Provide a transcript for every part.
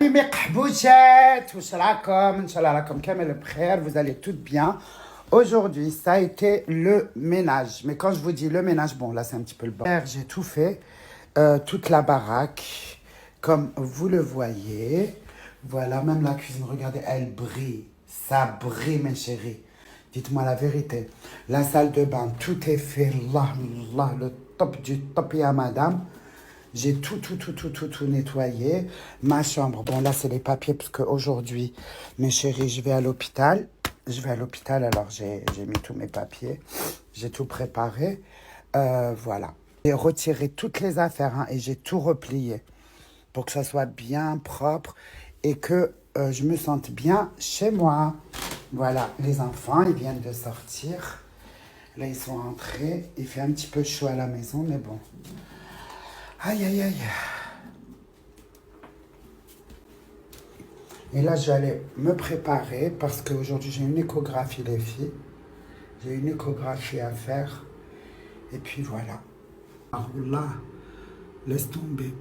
Mes khbouchettes, Inch'Allah, Kamel le frère, vous allez toutes bien. Aujourd'hui, ça a été le ménage. Mais quand je vous dis le ménage, bon, là, c'est un petit peu le bordel. J'ai tout fait, toute la baraque, comme vous le voyez. Voilà, même la cuisine, regardez, elle brille. Ça brille, mes chéris. Dites-moi la vérité. La salle de bain, tout est fait. Là, le top du top, et à madame. J'ai tout nettoyé. Ma chambre, bon là c'est les papiers parce qu'aujourd'hui, mes chéris, je vais à l'hôpital. Alors j'ai mis tous mes papiers. J'ai tout préparé. Voilà. J'ai retiré toutes les affaires et j'ai tout replié pour que ça soit bien propre et que je me sente bien chez moi. Voilà, les enfants, ils viennent de sortir. Là, ils sont rentrés. Il fait un petit peu chaud à la maison, mais bon. Aïe, aïe, aïe. Et là, je vais aller me préparer parce qu'aujourd'hui, j'ai une échographie, les filles. J'ai une échographie à faire. Et puis voilà. Alors là, laisse tomber.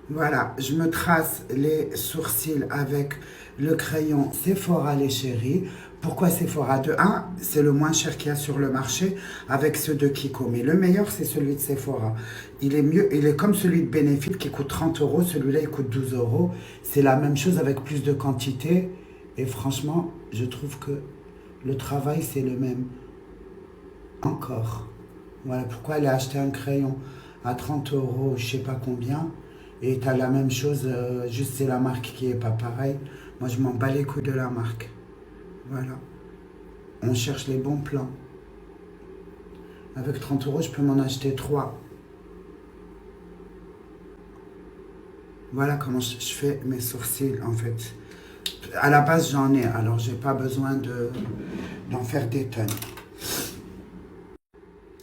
Voilà, je me trace les sourcils avec le crayon Sephora, les chéris. Pourquoi Sephora? De 1, c'est le moins cher qu'il y a sur le marché avec ceux de Kiko. Mais le meilleur, c'est celui de Sephora. Il est mieux, il est comme celui de Benefit qui coûte 30 euros. Celui-là, il coûte 12 euros. C'est la même chose avec plus de quantité. Et franchement, je trouve que le travail, c'est le même. Encore. Voilà pourquoi aller acheter un crayon à 30 euros, je sais pas combien. Et tu as la même chose, juste c'est la marque qui est pas pareille. Moi, je m'en bats les couilles de la marque. Voilà. On cherche les bons plans. Avec 30 euros, je peux m'en acheter 3. Voilà comment je fais mes sourcils, en fait. À la base, j'en ai, alors j'ai pas besoin d'en faire des tonnes.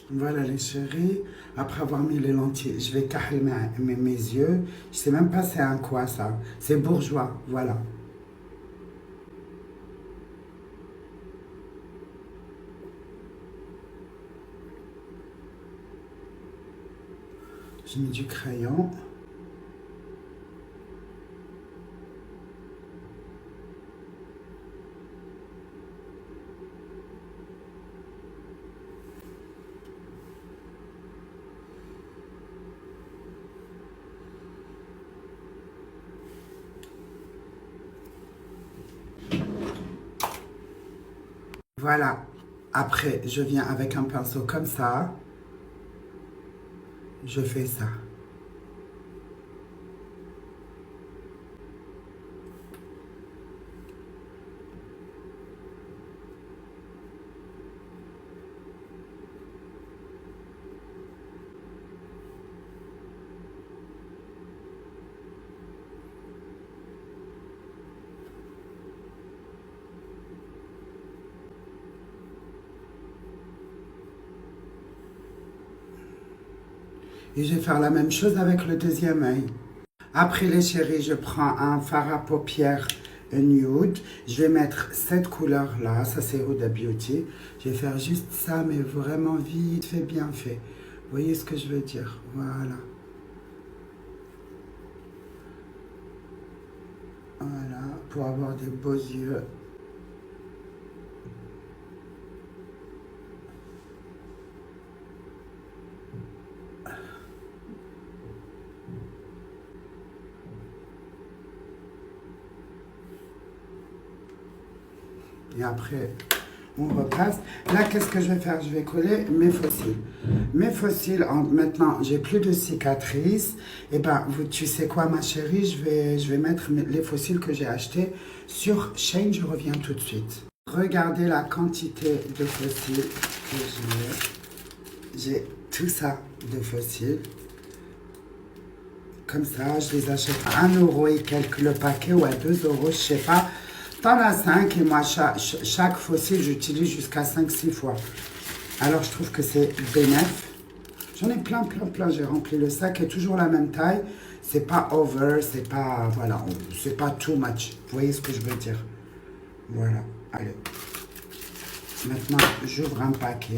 Voilà les chéris, après avoir mis les lentilles, je vais cacher mes yeux. Je sais même pas c'est un quoi ça. C'est bourgeois, voilà. J'ai mis du crayon. Voilà. Après, je viens avec un pinceau comme ça. Je fais ça. Et je vais faire la même chose avec le deuxième œil. Après les chéris, je prends un fard à paupières nude. Je vais mettre cette couleur-là. Ça, c'est Huda Beauty. Je vais faire juste ça, mais vraiment vite fait, bien fait. Vous voyez ce que je veux dire? Voilà. Voilà, pour avoir des beaux yeux. Et après, on repasse. Là, qu'est-ce que je vais faire? Je vais coller mes fossiles. Mes fossiles, maintenant, j'ai plus de cicatrices. Et ben, tu sais quoi, ma chérie? Je vais mettre les fossiles que j'ai achetés sur Shein. Je reviens tout de suite. Regardez la quantité de fossiles que j'ai. J'ai tout ça de fossiles. Comme ça, je les achète à 1 euro et quelques le paquet ou à 2 euros, je sais pas. T'en as 5 et moi, chaque fossile, j'utilise jusqu'à 5-6 fois. Alors, je trouve que c'est bénéf. J'en ai plein. J'ai rempli le sac et toujours la même taille. C'est pas over, c'est pas, voilà, c'est pas too much. Vous voyez ce que je veux dire? Voilà, allez. Maintenant, j'ouvre un paquet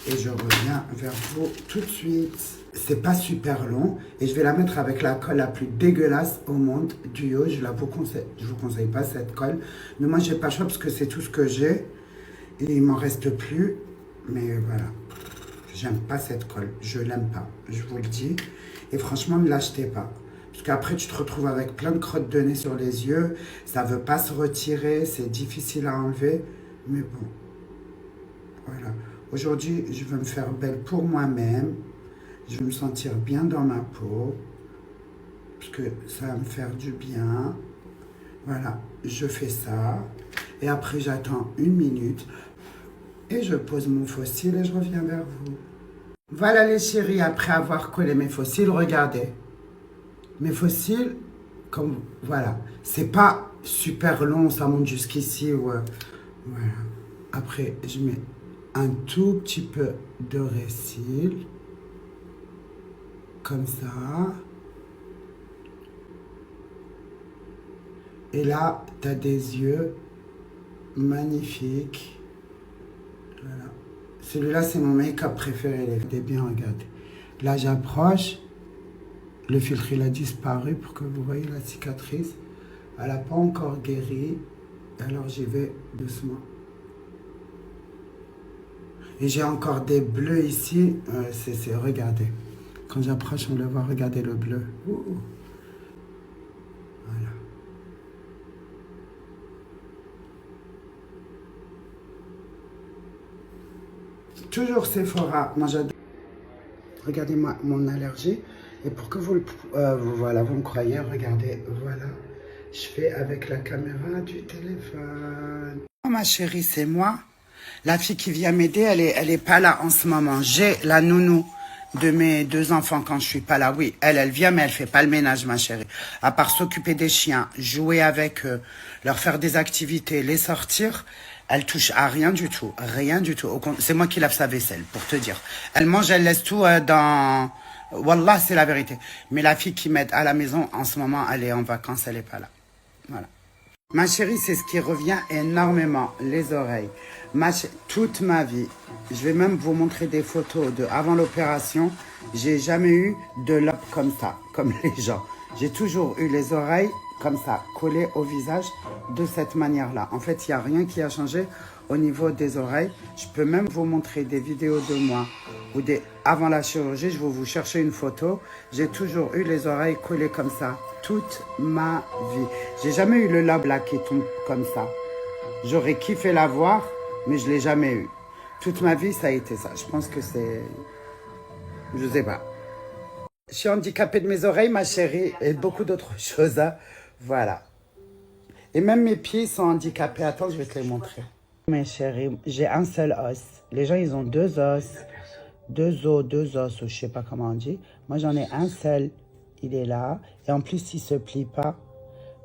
et je reviens vers vous tout de suite. c'est pas super long et je vais la mettre avec la colle la plus dégueulasse au monde, Duo. Je vous conseille pas cette colle, mais moi j'ai pas le choix parce que c'est tout ce que j'ai et il m'en reste plus. Mais voilà, j'aime pas cette colle, je l'aime pas, je vous le dis. Et franchement, ne l'achetez pas. Parce qu'après, tu te retrouves avec plein de crottes de nez sur les yeux. Ça veut pas se retirer, c'est difficile à enlever. Mais bon, voilà. Aujourd'hui, je veux me faire belle pour moi-même. Je veux me sentir bien dans ma peau. Parce que ça va me faire du bien. Voilà, je fais ça. Et après, j'attends 1 minute. Et je pose mon faux cil et je reviens vers vous. Voilà les chéris, après avoir collé mes faux cils, regardez. Mes faux cils, comme, voilà. C'est pas super long, ça monte jusqu'ici. Voilà. Après, je mets un tout petit peu de récil. Comme ça. Et là, tu as des yeux magnifiques. Voilà. Celui-là, c'est mon make-up préféré. Regardez bien, regardez. Là, j'approche. Le filtre, il a disparu pour que vous voyez la cicatrice. Elle n'a pas encore guéri. Alors, j'y vais doucement. Et j'ai encore des bleus ici. Regardez. Quand j'approche, on le voit. Regardez le bleu. Voilà. Toujours Sephora. Moi, j'adore. Regardez mon allergie. Et pour que voilà, vous me croyez, regardez, voilà. Je fais avec la caméra du téléphone. Oh, ma chérie, c'est moi. La fille qui vient m'aider, elle est pas là en ce moment. J'ai la nounou de mes 2 enfants quand je suis pas là. Oui, elle vient, mais elle fait pas le ménage, ma chérie. À part s'occuper des chiens, jouer avec eux, leur faire des activités, les sortir, elle touche à rien du tout. Rien du tout. C'est moi qui lave sa vaisselle, pour te dire. Elle mange, elle laisse tout dans... Wallah, c'est la vérité. Mais la fille qui m'aide à la maison, en ce moment, elle est en vacances, elle est pas là. Voilà. Ma chérie, c'est ce qui revient énormément, les oreilles. Toute ma vie, je vais même vous montrer des photos de avant l'opération. J'ai jamais eu de lobe comme ça, comme les gens. J'ai toujours eu les oreilles comme ça, collées au visage de cette manière-là. En fait, il n'y a rien qui a changé au niveau des oreilles. Je peux même vous montrer des vidéos de moi ou avant la chirurgie. Je vais vous chercher une photo. J'ai toujours eu les oreilles collées comme ça toute ma vie. J'ai jamais eu le lobe là qui tombe comme ça. J'aurais kiffé l'avoir, mais je l'ai jamais eu. Toute ma vie, ça a été ça. Je pense que c'est... Je sais pas. Je suis handicapée de mes oreilles, ma chérie, et beaucoup d'autres choses. Hein. Voilà. Et même mes pieds sont handicapés. Attends, je vais te les montrer. Mes chéris, j'ai un seul os. Les gens, ils ont 2 os. 2 os, 2 os, ou je sais pas comment on dit. Moi, j'en ai un seul. Il est là. Et en plus, il se plie pas.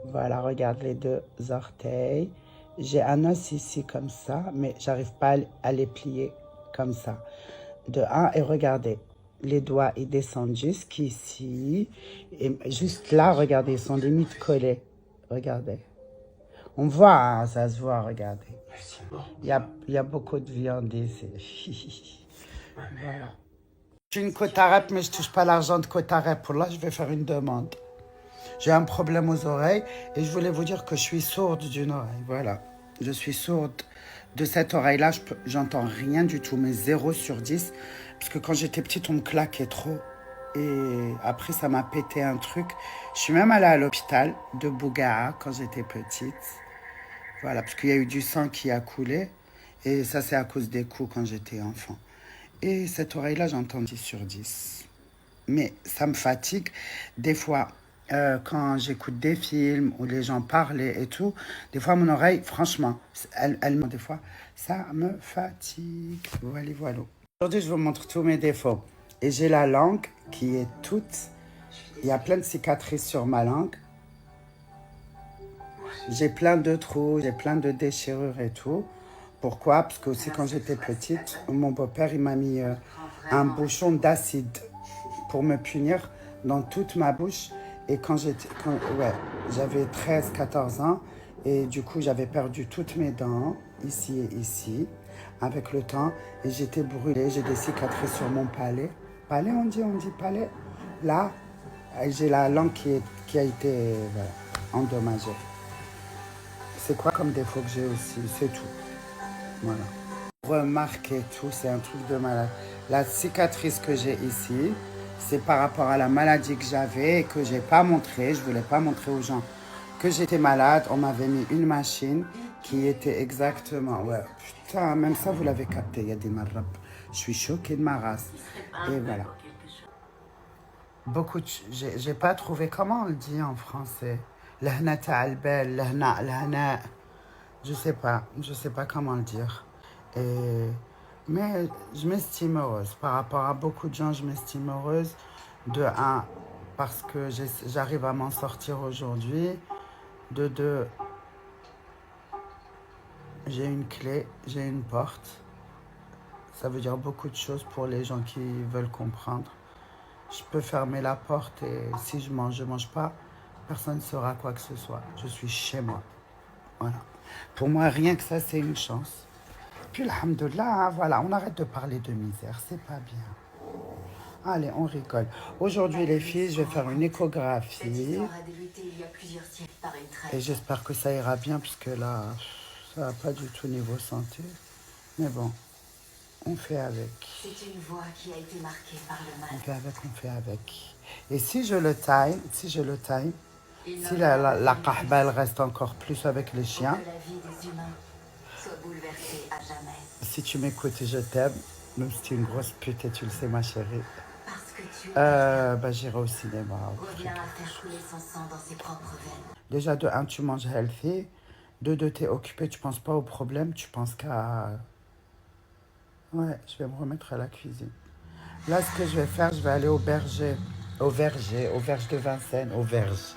Voilà, regarde les 2 orteils. J'ai un os ici comme ça, mais j'arrive pas à les plier comme ça. De un, et regardez. Les doigts, ils descendent jusqu'ici. Et juste là, regardez, ils sont limite collés. Regardez. On voit, hein, ça se voit, regardez. Il y a beaucoup de viande ici. Voilà. Je suis une Cotarep, mais je touche pas l'argent de Cotarep. Pour là, je vais faire une demande. J'ai un problème aux oreilles et je voulais vous dire que je suis sourde d'une oreille. Voilà. Je suis sourde de cette oreille-là. J'entends rien du tout, mais 0 sur 10. Parce que quand j'étais petite, on me claquait trop. Et après, ça m'a pété un truc. Je suis même allée à l'hôpital de Bougaa quand j'étais petite. Voilà, parce qu'il y a eu du sang qui a coulé. Et ça, c'est à cause des coups quand j'étais enfant. Et cette oreille-là, j'entends 10 sur 10. Mais ça me fatigue. Des fois, quand j'écoute des films où les gens parlent et tout, des fois, mon oreille, franchement, des fois, ça me fatigue. Voilà, voilà. Aujourd'hui, je vous montre tous mes défauts. Et j'ai la langue qui est toute... Il y a plein de cicatrices sur ma langue. J'ai plein de trous, j'ai plein de déchirures et tout. Pourquoi? Parce que aussi quand j'étais petite, mon beau-père, il m'a mis un bouchon d'acide pour me punir dans toute ma bouche. Et j'avais 13-14 ans. Et du coup, j'avais perdu toutes mes dents, ici et ici, avec le temps. Et j'étais brûlée, j'ai des cicatrices sur mon palais. palais, on dit palais. Là, j'ai la langue qui a été voilà, endommagée. C'est quoi comme défaut que j'ai aussi? C'est tout. Voilà. Remarquez tout, c'est un truc de malade. La cicatrice que j'ai ici, c'est par rapport à la maladie que j'avais et que j'ai pas montré. Je voulais pas montrer aux gens que j'étais malade. On m'avait mis une machine qui était exactement... Ouais, putain, même ça, vous l'avez capté. Il y a des marrabs. Je suis choquée de ma race. Et voilà. Beaucoup de... J'ai pas trouvé... Comment on le dit en français? L'hna ta'albel, l'hna... Je sais pas comment le dire. Et... Mais je m'estime heureuse. Par rapport à beaucoup de gens, je m'estime heureuse. De un, parce que j'arrive à m'en sortir aujourd'hui. De deux, j'ai une clé, j'ai une porte. Ça veut dire beaucoup de choses pour les gens qui veulent comprendre. Je peux fermer la porte et si je mange pas, personne ne saura quoi que ce soit. Je suis chez moi. Voilà. Pour moi, rien que ça, c'est une chance. Puis, alhamdoulilah, voilà, on arrête de parler de misère, c'est pas bien. Allez, on rigole. Aujourd'hui, les filles, je vais faire une échographie. Et j'espère que ça ira bien, puisque là, ça va pas du tout niveau santé. Mais bon, on fait avec. C'est une voie qui a été marquée par le mal. On fait avec. Et si je le taille, si la kahba, elle reste encore plus avec les chiens. Que la vie des humains soit bouleversée à jamais. Si tu m'écoutes, je t'aime. Même si tu es une grosse pute et tu le sais, ma chérie. Parce que tu Bah, j'irai au cinéma. reviens à faire couler son sang dans ses propres veines. Déjà, de un, tu manges healthy. De deux, t'es occupé, tu penses pas au problème, tu penses qu'à... Ouais, je vais me remettre à la cuisine. Là, ce que je vais faire, je vais aller au verge de Vincennes, au verge.